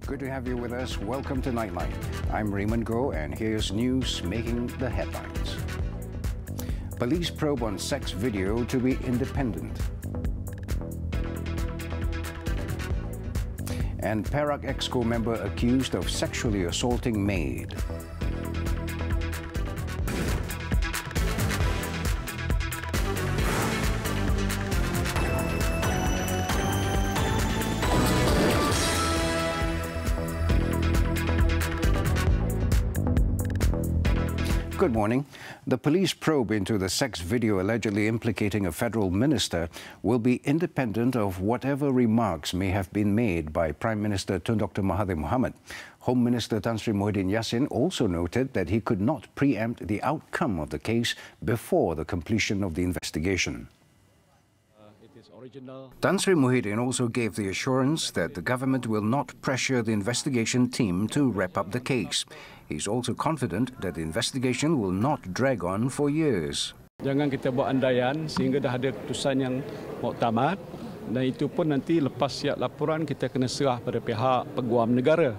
Good to have you with us. Welcome to Nightline. I'm Raymond Goh, and here's news making the headlines. Police probe on sex video to be independent. And Perak Exco member accused of sexually assaulting maid. Good morning. The police probe into the sex video allegedly implicating a federal minister will be independent of whatever remarks may have been made by Prime Minister Tun Dr. Mahathir Mohamad. Home Minister Tan Sri Muhyiddin Yassin also noted that he could not preempt the outcome of the case before the completion of the investigation. Tan Sri Muhyiddin also gave the assurance that the government will not pressure the investigation team to wrap up the case. He's also confident that the investigation will not drag on for years. Jangan kita buat andaian sehingga dah ada keputusan yang muktamad, dan itu pun nanti lepas siap laporan kita kena serah pada pihak peguam negara.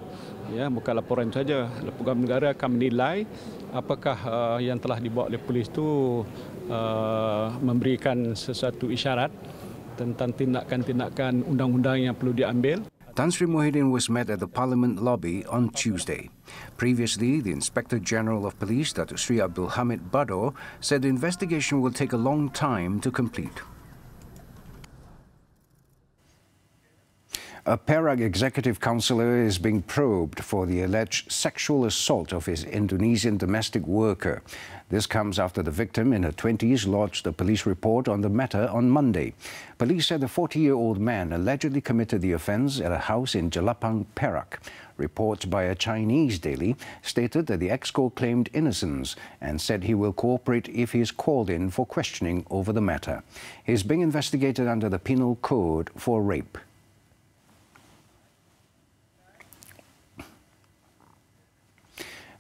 Ya, bukan laporan saja. Peguam negara akan menilai apakah yang telah dibuat oleh polis itu memberikan sesuatu isyarat tentang tindakan-tindakan undang-undang yang perlu diambil. Tan Sri Muhyiddin was met at the Parliament lobby on Tuesday. Previously, the Inspector General of Police, Datuk Sri Abdul Hamid Bador, said the investigation will take a long time to complete. A Perak executive councillor is being probed for the alleged sexual assault of his Indonesian domestic worker. This comes after the victim in her 20s lodged a police report on the matter on Monday. Police said the 40-year-old man allegedly committed the offence at a house in Jelapang, Perak. Reports by a Chinese daily stated that the exco claimed innocence and said he will cooperate if he is called in for questioning over the matter. He is being investigated under the Penal Code for rape.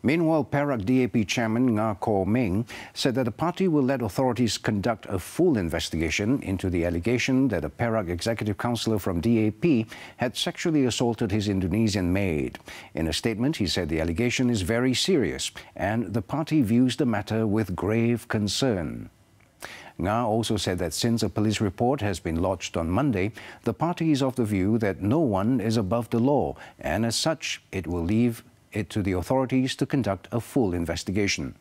Meanwhile, Perak DAP chairman Nga Kor Meng said that the party will let authorities conduct a full investigation into the allegation that a Perak executive councillor from DAP had sexually assaulted his Indonesian maid. In a statement, he said the allegation is very serious and the party views the matter with grave concern. Nga also said that since a police report has been lodged on Monday, the party is of the view that no one is above the law, and as such, it will leave it to the authorities to conduct a full investigation.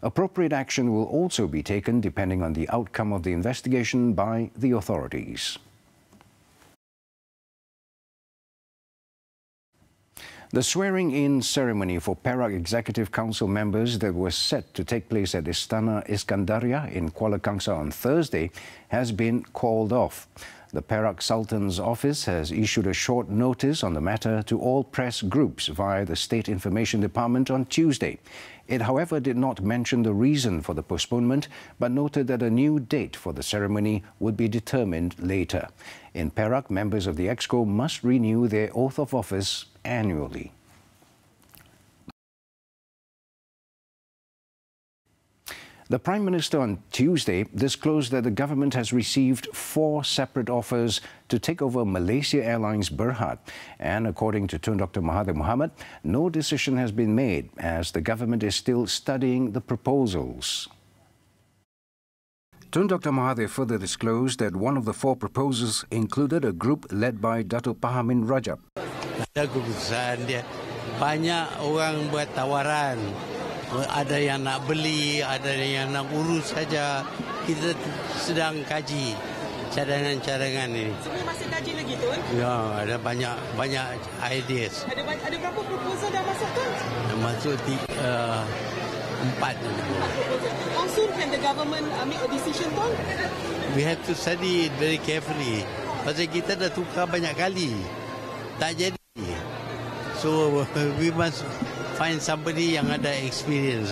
Appropriate action will also be taken depending on the outcome of the investigation by the authorities. The swearing-in ceremony for Perak Executive Council members that was set to take place at Istana Iskandaria in Kuala Kangsar on Thursday has been called off. The Perak Sultan's office has issued a short notice on the matter to all press groups via the State Information Department on Tuesday. It, however, did not mention the reason for the postponement, but noted that a new date for the ceremony would be determined later. In Perak, members of the Exco must renew their oath of office annually. The Prime Minister on Tuesday disclosed that the government has received 4 separate offers to take over Malaysia Airlines Berhad. And according to Tun Dr. Mahathir Mohamad, no decision has been made as the government is still studying the proposals. Tun Dr. Mahathir further disclosed that one of the 4 proposals included a group led by Datuk Pahamin Rajab. Ada keputusan dia, banyak orang buat tawaran. Ada yang nak beli, ada yang nak urus saja. Kita sedang kaji cadangan-cadangan ini. Sebenarnya masih kaji lagi, Tun? Ya, ada banyak ideas. Ada berapa proposal dah masuk, Tun? Masuk 4. How soon can the government make a decision, Tun? We have to study it very carefully. Pasal kita dah tukar banyak kali. Tak jadi. So we must find somebody yang ada experience.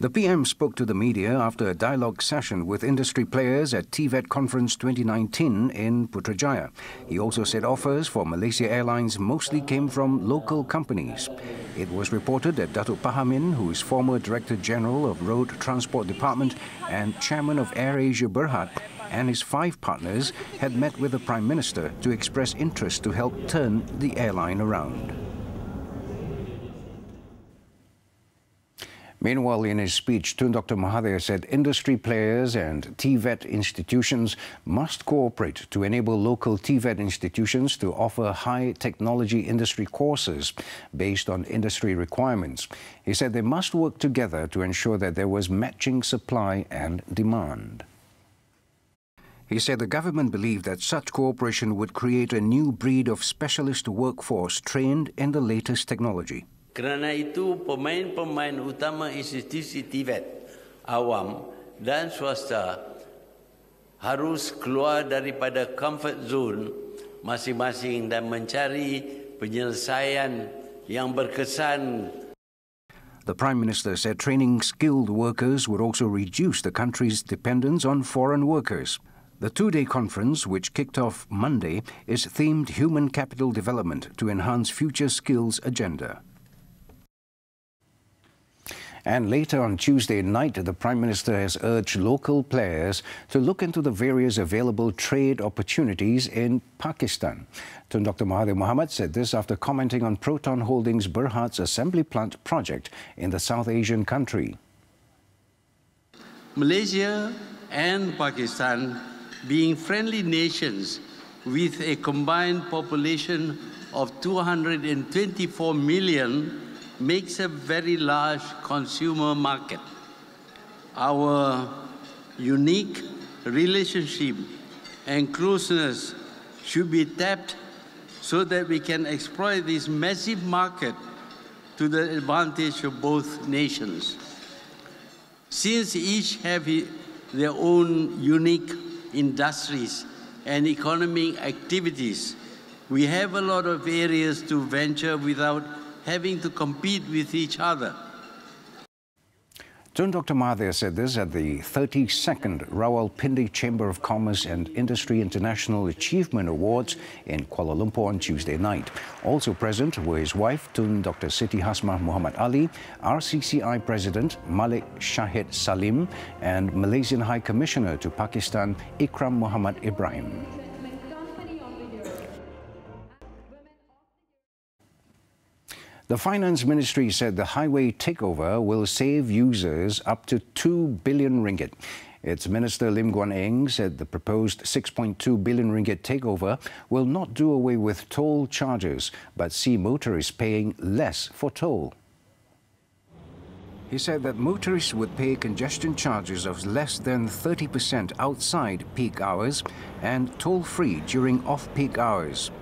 The PM spoke to the media after a dialogue session with industry players at TVET Conference 2019 in Putrajaya. He also said offers for Malaysia Airlines mostly came from local companies. It was reported that Datuk Pahamin, who is former Director General of Road Transport Department and Chairman of AirAsia Berhad, and his 5 partners had met with the Prime Minister to express interest to help turn the airline around. Meanwhile, in his speech, Tun Dr. Mahathir said industry players and TVET institutions must cooperate to enable local TVET institutions to offer high technology industry courses based on industry requirements. He said they must work together to ensure that there was matching supply and demand. He said the government believed that such cooperation would create a new breed of specialist workforce trained in the latest technology. Kerana itu pemain-pemain utama institusi TVET awam dan swasta harus keluar daripada comfort zone masing-masing dan mencari penyelesaian yang berkesan. The Prime Minister said training skilled workers would also reduce the country's dependence on foreign workers. The two-day conference, which kicked off Monday, is themed Human Capital Development to enhance future skills agenda. And later on Tuesday night, the Prime Minister has urged local players to look into the various available trade opportunities in Pakistan. Tun Dr. Mahathir Mohamad said this after commenting on Proton Holdings Berhad's assembly plant project in the South Asian country. Malaysia and Pakistan, being friendly nations with a combined population of 224 million, makes a very large consumer market. Our unique relationship and closeness should be tapped so that we can exploit this massive market to the advantage of both nations. Since each have their own unique industries and economic activities, we have a lot of areas to venture without having to compete with each other. Tun Dr. Mahathir said this at the 32nd Rawalpindi Chamber of Commerce and Industry International Achievement Awards in Kuala Lumpur on Tuesday night. Also present were his wife, Tun Dr. Siti Hasmah Muhammad Ali, RCCI President Malik Shahid Salim, and Malaysian High Commissioner to Pakistan, Ikram Muhammad Ibrahim. The Finance Ministry said the highway takeover will save users up to 2 billion ringgit. Its Minister Lim Guan Eng said the proposed 6.2 billion ringgit takeover will not do away with toll charges, but see motorists paying less for toll. He said that motorists would pay congestion charges of less than 30% outside peak hours and toll-free during off-peak hours.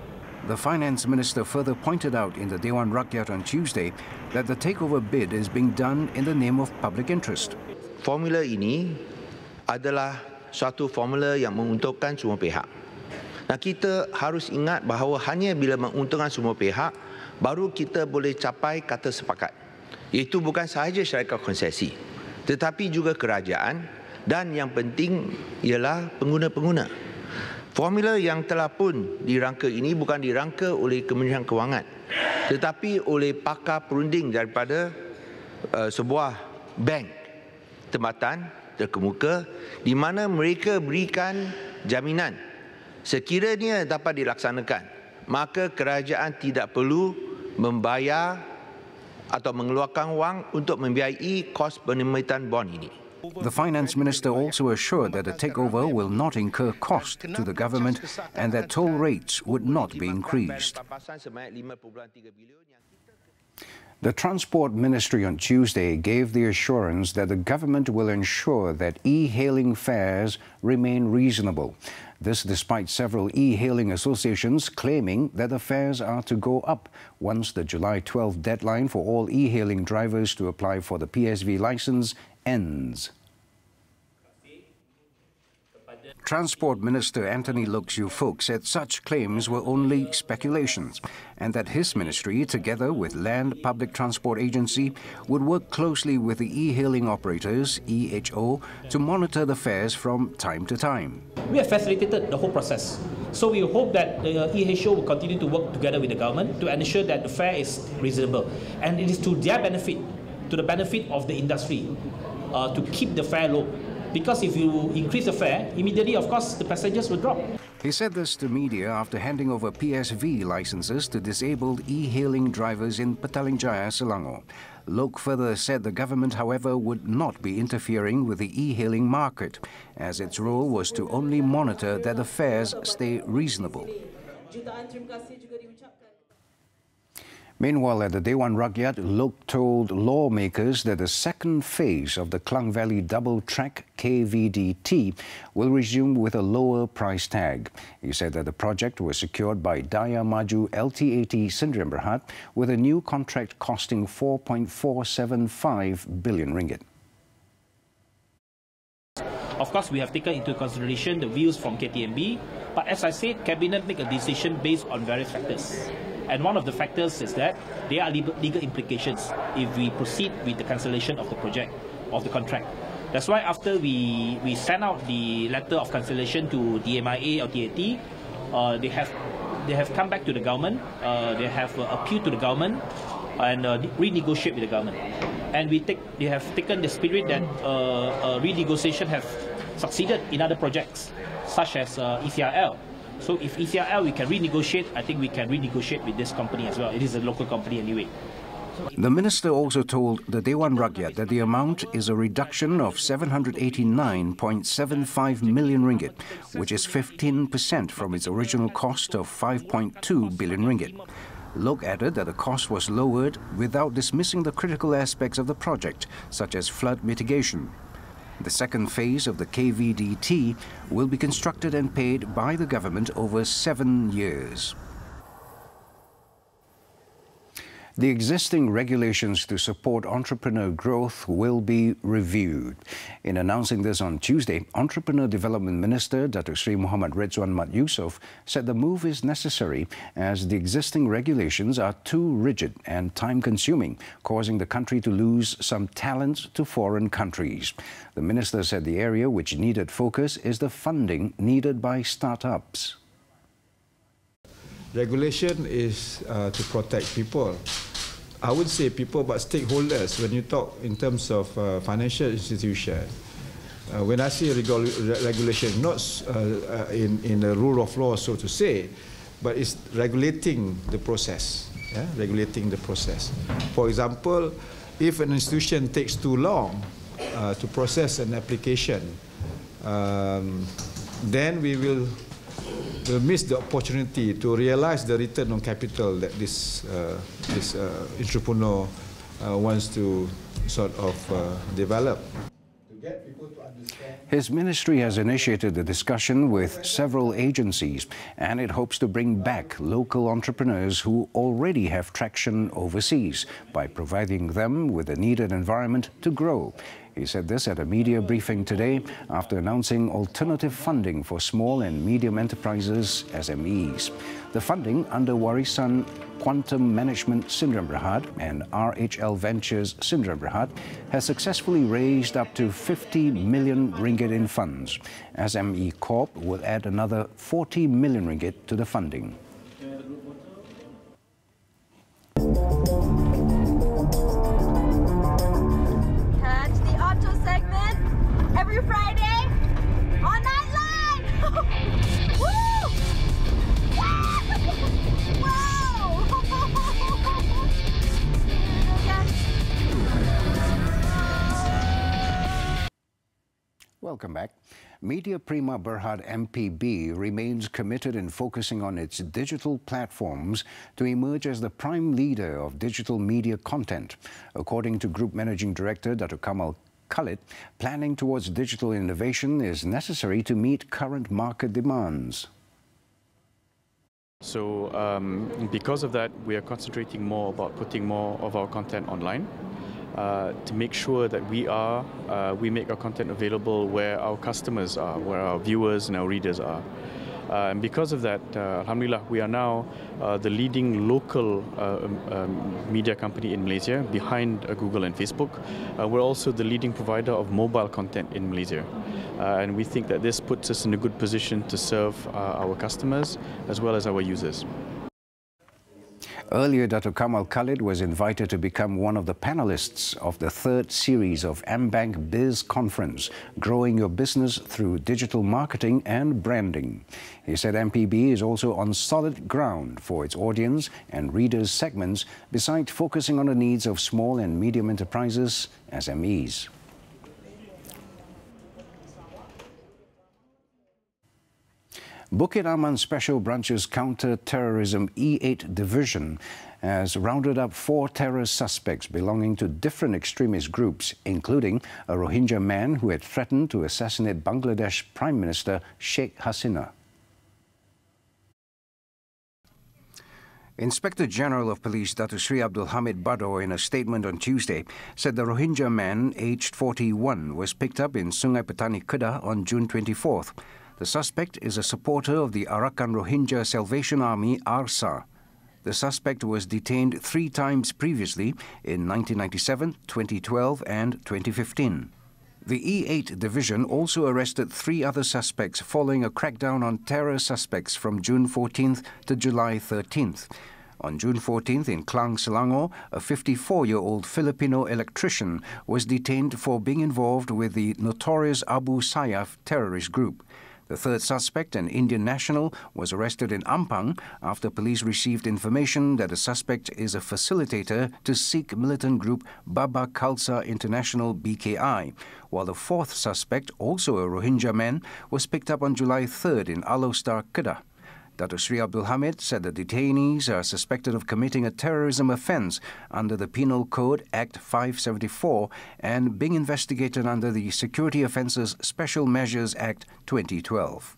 The Finance Minister further pointed out in the Dewan Rakyat on Tuesday that the takeover bid is being done in the name of public interest. Formula ini adalah suatu formula yang menguntungkan semua pihak. Nah, kita harus ingat bahawa hanya bila menguntungkan semua pihak, baru kita boleh capai kata sepakat. Itu bukan sahaja syarikat konsesi, tetapi juga kerajaan dan yang penting ialah pengguna-pengguna. Formula yang telah pun dirangka ini bukan dirangka oleh Kementerian Kewangan, tetapi oleh pakar perunding daripada sebuah bank tempatan terkemuka di mana mereka berikan jaminan sekiranya dapat dilaksanakan, maka kerajaan tidak perlu membayar atau mengeluarkan wang untuk membiayai kos penerbitan bond ini. The Finance Minister also assured that the takeover will not incur cost to the government and that toll rates would not be increased. The Transport Ministry on Tuesday gave the assurance that the government will ensure that e-hailing fares remain reasonable. This despite several e-hailing associations claiming that the fares are to go up once the July 12th deadline for all e-hailing drivers to apply for the PSV license ends. Transport Minister Anthony Loke Siu Fook said such claims were only speculations and that his ministry, together with Land Public Transport Agency, would work closely with the e-hailing operators, EHO, to monitor the fares from time to time. We have facilitated the whole process. So we hope that the EHO will continue to work together with the government to ensure that the fare is reasonable. And it is to their benefit, to the benefit of the industry, to keep the fare low. Because if you increase the fare, immediately, of course, the passengers will drop. He said this to media after handing over PSV licenses to disabled e-hailing drivers in Petaling Jaya, Selangor. Lok further said the government, however, would not be interfering with the e-hailing market, as its role was to only monitor that the fares stay reasonable. Meanwhile, at the Dewan Rakyat, Lok told lawmakers that the second phase of the Klang Valley double-track KVDT will resume with a lower price tag. He said that the project was secured by Daya Maju LTAT Sdn Bhd with a new contract costing 4.475 billion ringgit. Of course, we have taken into consideration the views from KTMB, but as I said, Cabinet make a decision based on various factors. And one of the factors is that there are legal implications if we proceed with the cancellation of the project, of the contract. That's why after we sent out the letter of cancellation to DMIA or TAT, they have come back to the government, they have appealed to the government and renegotiate with the government. And they have taken the spirit that renegotiation have succeeded in other projects, such as ECRL. So if ECRL we can renegotiate, I think we can renegotiate with this company as well. It is a local company anyway. The minister also told the Dewan Rakyat that the amount is a reduction of 789.75 million ringgit, which is 15% from its original cost of 5.2 billion ringgit. Lok added that the cost was lowered without dismissing the critical aspects of the project, such as flood mitigation. The second phase of the KVDT will be constructed and paid by the government over 7 years. The existing regulations to support entrepreneur growth will be reviewed. In announcing this on Tuesday, Entrepreneur Development Minister Datuk Sri Muhammad Ridzuan Mat Yusof said the move is necessary as the existing regulations are too rigid and time-consuming, causing the country to lose some talent to foreign countries. The minister said the area which needed focus is the funding needed by startups. Regulation is to protect people. I would say people, but stakeholders. When you talk in terms of financial institutions, when I say regulation, not in the rule of law, so to say, but it's regulating the process. Yeah? Regulating the process. For example, if an institution takes too long to process an application, then we'll miss the opportunity to realize the return on capital that this entrepreneur wants to sort of develop. His ministry has initiated a discussion with several agencies, and it hopes to bring back local entrepreneurs who already have traction overseas by providing them with the needed environment to grow. He said this at a media briefing today after announcing alternative funding for small and medium enterprises, SMEs. The funding under Warisan Quantum Management Sdn Bhd and RHL Ventures Sdn Bhd has successfully raised up to 50 million ringgit in funds. SME Corp will add another 40 million ringgit to the funding. Every Friday on Nightline! Woo! Wow! Welcome back. Media Prima Berhad MPB remains committed in focusing on its digital platforms to emerge as the prime leader of digital media content. According to Group Managing Director Datuk Kamal Khalid, planning towards digital innovation is necessary to meet current market demands. So because of that, we are concentrating more about putting more of our content online to make sure that we make our content available where our customers are, where our viewers and our readers are. And because of that, alhamdulillah, we are now the leading local media company in Malaysia, behind Google and Facebook. We're also the leading provider of mobile content in Malaysia. And we think that this puts us in a good position to serve our customers as well as our users. Earlier, Dr. Kamal Khalid was invited to become one of the panelists of the third series of AmBank Biz Conference, Growing Your Business Through Digital Marketing and Branding. He said MPB is also on solid ground for its audience and readers segments, besides focusing on the needs of small and medium enterprises, SMEs. Bukit Aman Special Branch's Counter-Terrorism E8 Division has rounded up 4 terror suspects belonging to different extremist groups, including a Rohingya man who had threatened to assassinate Bangladesh Prime Minister Sheikh Hasina. Inspector General of Police Datuk Sri Abdul Hamid Bado, in a statement on Tuesday, said the Rohingya man, aged 41, was picked up in Sungai Petani, Kedah on June 24th. The suspect is a supporter of the Arakan Rohingya Salvation Army, ARSA. The suspect was detained 3 times previously in 1997, 2012 and 2015. The E8 division also arrested 3 other suspects following a crackdown on terror suspects from June 14th to July 13th. On June 14th in Klang, Selangor, a 54-year-old Filipino electrician was detained for being involved with the notorious Abu Sayyaf terrorist group. The third suspect, an Indian national, was arrested in Ampang after police received information that the suspect is a facilitator to Sikh militant group Baba Khalsa International BKI, while the fourth suspect, also a Rohingya man, was picked up on July 3rd in Alostar, Kedah. Datuk Sri Abdul Hamid said the detainees are suspected of committing a terrorism offence under the Penal Code Act 574 and being investigated under the Security Offences Special Measures Act 2012.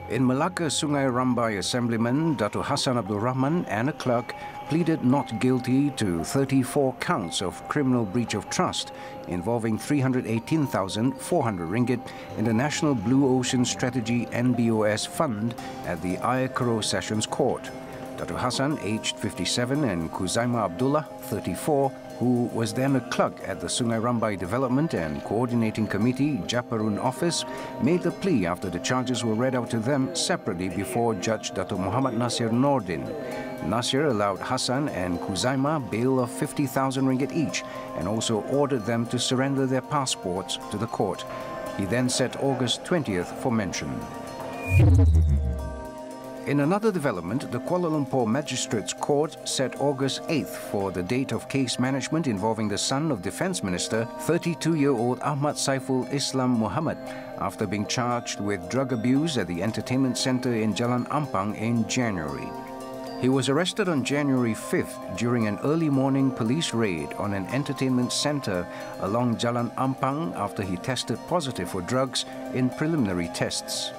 In Malacca, Sungai Rambai Assemblyman Dato' Hassan Abdul Rahman and a clerk pleaded not guilty to 34 counts of criminal breach of trust involving 318,400 ringgit in the National Blue Ocean Strategy NBOS Fund at the Ayakaro Sessions Court. Dato' Hassan, aged 57, and Kuzaima Abdullah, 34, who was then a clerk at the Sungai Rambai Development and Coordinating Committee Japarun office, made the plea after the charges were read out to them separately before Judge Dato' Muhammad Nasir Nordin. Nasir allowed Hassan and Kuzaima bail of 50,000 ringgit each and also ordered them to surrender their passports to the court. He then set August 20th for mention. In another development, the Kuala Lumpur Magistrates Court set August 8th for the date of case management involving the son of Defence Minister, 32-year-old Ahmad Saiful Islam Muhammad, after being charged with drug abuse at the entertainment centre in Jalan Ampang in January. He was arrested on January 5th during an early morning police raid on an entertainment centre along Jalan Ampang after he tested positive for drugs in preliminary tests.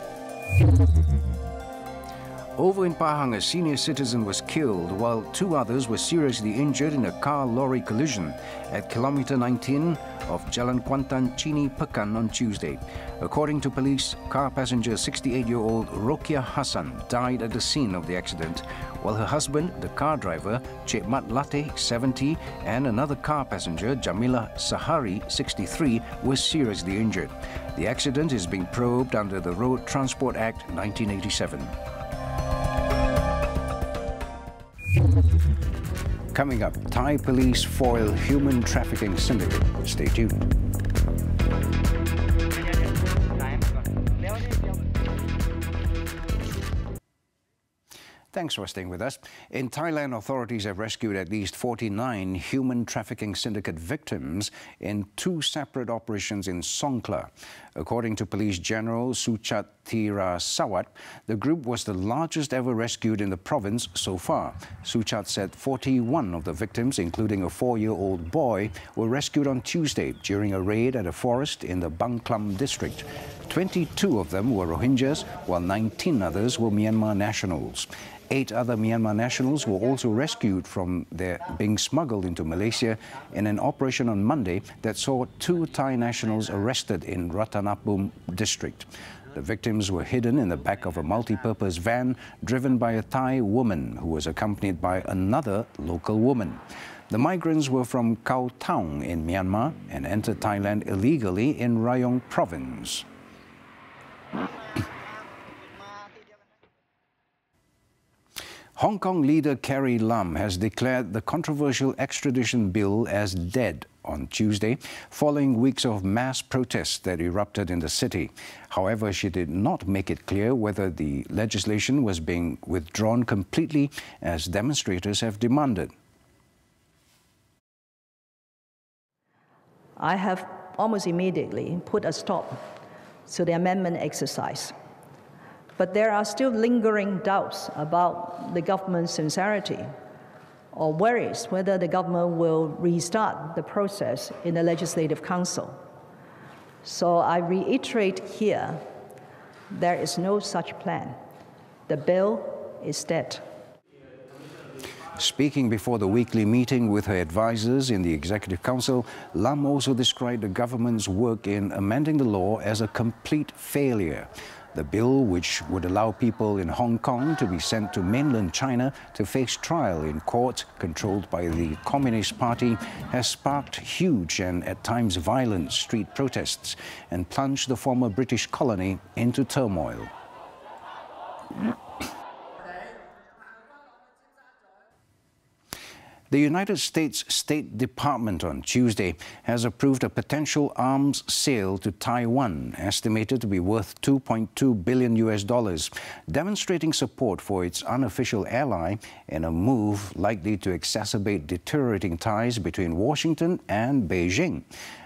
Over in Pahang, a senior citizen was killed while 2 others were seriously injured in a car-lorry collision at kilometre 19 of Jalan Kuantan Chini Pekan on Tuesday. According to police, car passenger 68-year-old Rokia Hassan died at the scene of the accident, while her husband, the car driver, Cik Mat Lateh, 70, and another car passenger, Jamila Sahari, 63, was seriously injured. The accident is being probed under the Road Transport Act 1987. Coming up, Thai police foil human trafficking syndicate. Stay tuned. Thanks for staying with us. In Thailand, authorities have rescued at least 49 human trafficking syndicate victims in 2 separate operations in Songkhla. According to Police General Suchat Thira Sawat, the group was the largest ever rescued in the province so far. Suchat said 41 of the victims, including a 4-year-old boy, were rescued on Tuesday during a raid at a forest in the Bangklam district. 22 of them were Rohingyas, while 19 others were Myanmar nationals. 8 other Myanmar nationals were also rescued from their being smuggled into Malaysia in an operation on Monday that saw 2 Thai nationals arrested in Ratanapum district. The victims were hidden in the back of a multi-purpose van driven by a Thai woman who was accompanied by another local woman. The migrants were from Khao Thang in Myanmar and entered Thailand illegally in Rayong province. Hong Kong leader Carrie Lam has declared the controversial extradition bill as dead on Tuesday, following weeks of mass protests that erupted in the city. However, she did not make it clear whether the legislation was being withdrawn completely, as demonstrators have demanded. I have almost immediately put a stop to the amendment exercise. But there are still lingering doubts about the government's sincerity, or worries whether the government will restart the process in the Legislative Council. So I reiterate here, there is no such plan. The bill is dead. Speaking before the weekly meeting with her advisers in the Executive Council, Lam also described the government's work in amending the law as a complete failure. The bill, which would allow people in Hong Kong to be sent to mainland China to face trial in court controlled by the Communist Party, has sparked huge and at times violent street protests and plunged the former British colony into turmoil. The United States State Department on Tuesday has approved a potential arms sale to Taiwan, estimated to be worth $2.2 billion, demonstrating support for its unofficial ally in a move likely to exacerbate deteriorating ties between Washington and Beijing.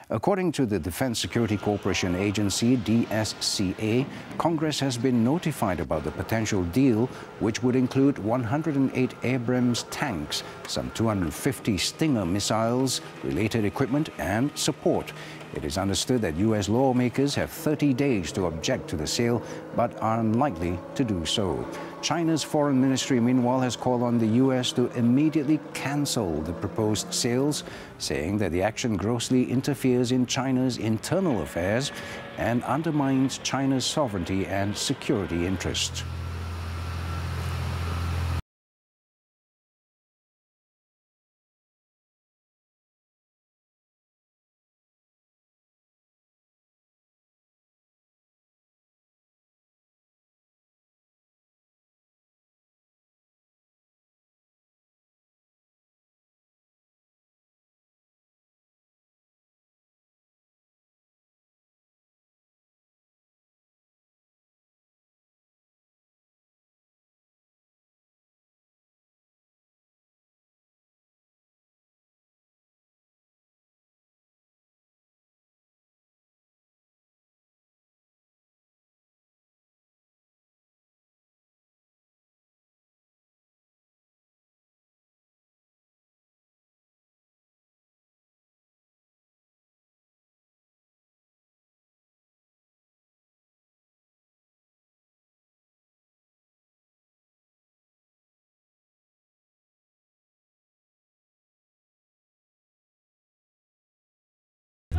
According to the Defense Security Cooperation Agency, DSCA, Congress has been notified about the potential deal, which would include 108 Abrams tanks, some 250 Stinger missiles, related equipment and support. It is understood that U.S. lawmakers have 30 days to object to the sale, but are unlikely to do so. China's foreign ministry, meanwhile, has called on the U.S. to immediately cancel the proposed sales, saying that the action grossly interferes in China's internal affairs and undermines China's sovereignty and security interests.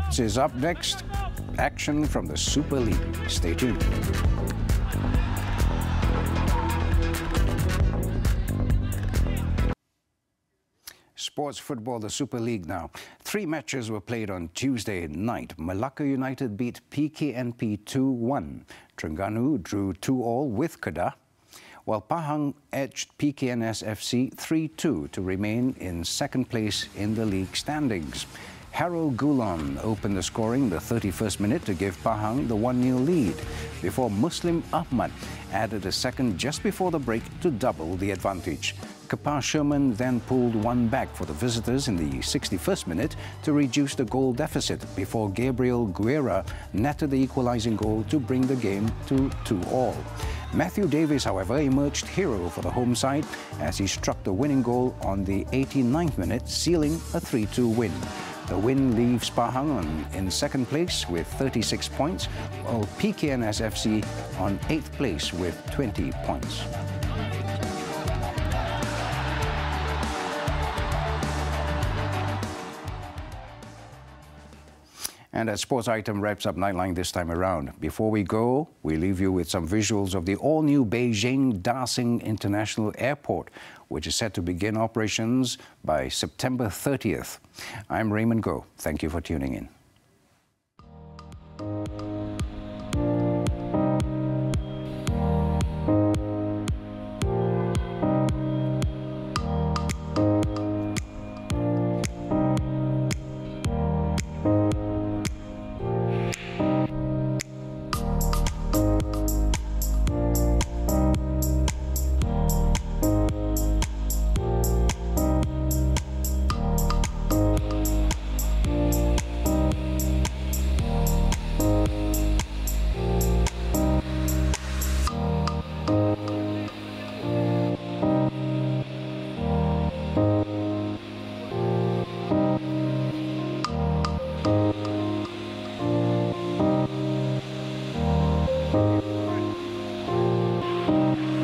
This is up next. Action from the Super League. Stay tuned. Sports football, the Super League now. 3 matches were played on Tuesday night. Malacca United beat PKNP 2-1. Terengganu drew 2-2 with Kedah, while Pahang edged PKNS FC 3-2 to remain in second place in the league standings. Harold Goulon opened the scoring in the 31st minute to give Pahang the 1-0 lead, before Muslim Ahmad added a second just before the break to double the advantage. Kapar Sherman then pulled one back for the visitors in the 61st minute to reduce the goal deficit before Gabriel Guerra netted the equalizing goal to bring the game to 2-2. Matthew Davis, however, emerged hero for the home side as he struck the winning goal on the 89th minute, sealing a 3-2 win. The win leaves Pahang in second place with 36 points, while PKNS FC on 8th place with 20 points. And that sports item wraps up Nightline this time around. Before we go, we leave you with some visuals of the all-new Beijing Dasing International Airport, which is set to begin operations by September 30th. I'm Raymond Goh. Thank you for tuning in. Nightline.